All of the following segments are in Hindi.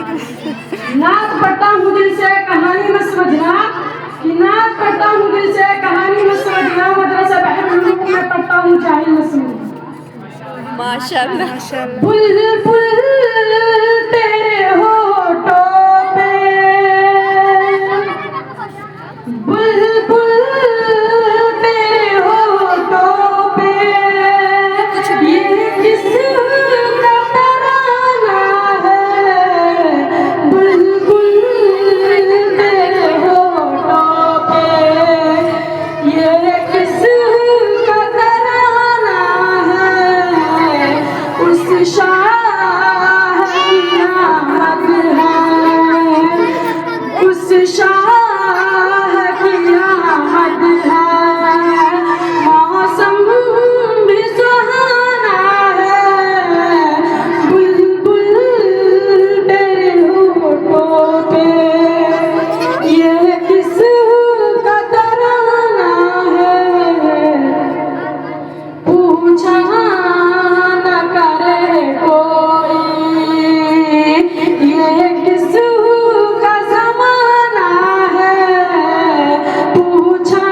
नाच पढ़ता हूँ दिल से कहानी मत समझना कि नाच पढ़ता हूँ दिल से कहानी मत समझना मदरसा बहरुल्लूम में पढ़ता हूँ जाहिल मत समझना। माशाल्लाह बुलबुल तेरे होठों पे बुलबुल तेरे होठों पे ये किसका तराना है बुलबुल तेरे होठों पे ये किसका तराना है उस शाह की आमद है उस शाह की आमद है मौसम भी सुहाना है बुलबुल तेरे होठों पे ये किसका तराना है पूछा न करे कोई ये किसका ज़माना है पूछा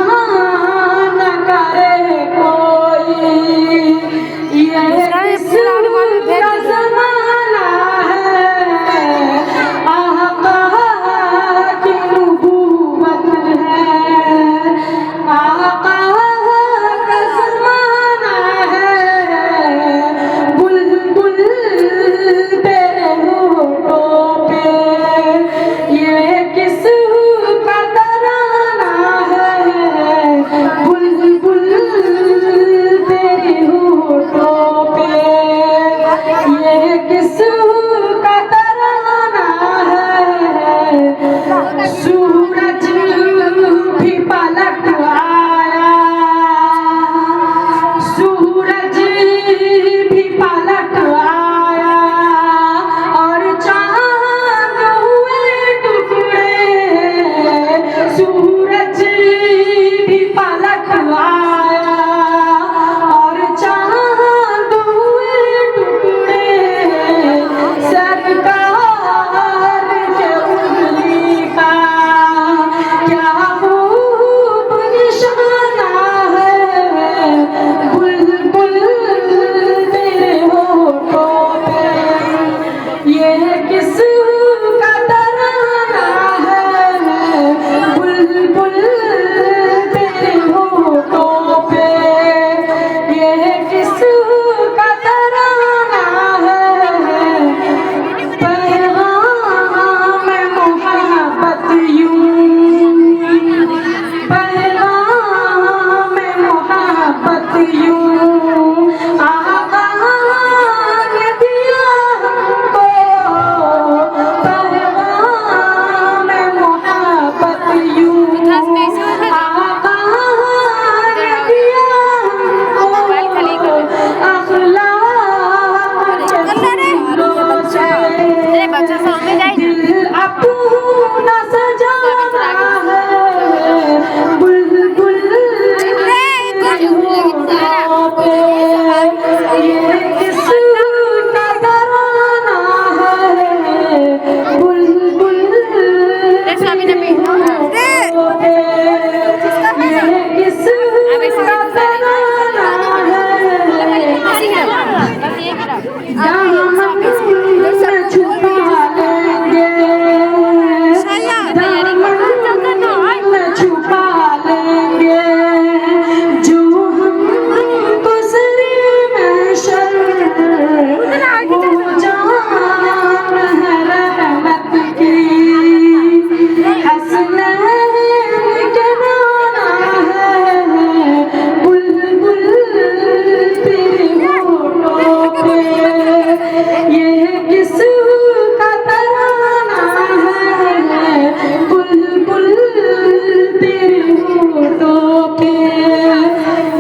न करे कोई ये किसका ज़माना है आका की नबूवत है आका का ज़माना है बुलबुल तेरे होठों पे ये किसका तराना है बुलबुल तेरे होठों पे ये किसका तराना है सूरज भी पलट आया सूरज भी पलट आया और चांद हुए टुकड़े सूरज भी पलट आया और चांद हुए टुकड़े सरकार के उंगली का क्या खूब निशाना है बुलबुल तेरे होठों पे ये किसका तराना है बुलबुल तेरे होठों पे ये किसका तराना है पैगाम मोहब्बत यूं पैगाम मोहब्बत यूं आका ने दिया हमको पैगाम मोहब्बत यूं आका ने दिया हमको अखलाक के फूलों से दिल अपना सजाना है बुलबुल तेरे होठों पे ये किसका तराना है बुलबुल तेरे होठों पे ये किसका तराना है दामन में छुपा लेंगे दामन में छुपा लेंगे जो हमको सरी में शर वो जान है रहमत की हसनैन के नाना है बुलबुल तेरे होठों पे ये किसका तराना है बुलबुल तेरे होठों पे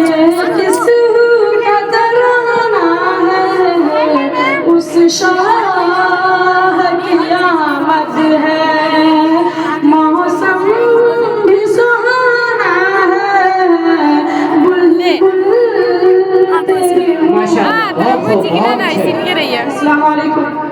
ये किसका तराना है उस शाह की आमद है मौसम भी सुहाना है बुलबुल तेरे माशाल्लाह बहुत अस्सलाम वालेकुम।